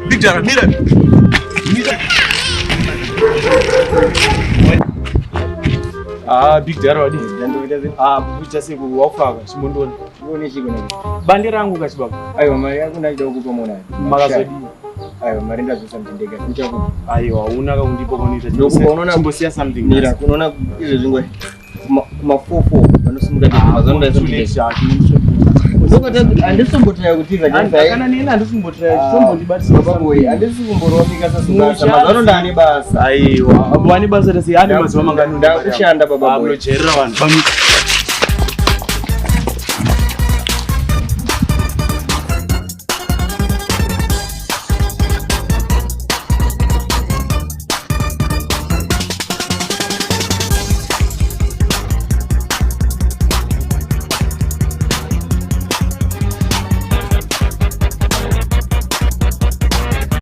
Big Dara, mira. Big Dara wadi. Kuita siku wafaka chimondoni. Uone chiko na. Bandi rangu kachibaba. Aiwa mari yangu ndaida ukupomona. Makazodi. Aiwa mari ndazosa mtendeka. Kuchako. Aiwa unaka kundipo konita. Ndokuona chimbosia something. Mira kunaona izo zvingwe kumafofo vanosumuka kuti mazanoda izomuteka. Andisimbotaya kutiza kana nini andisimbotaya chitombotibatisa bababoy andisikumborwafika sasungasa mazanoda ane basa. Aiwa abo ane basa tasi ane mazuva mangani ndakushanda bababoy munocherera vanhu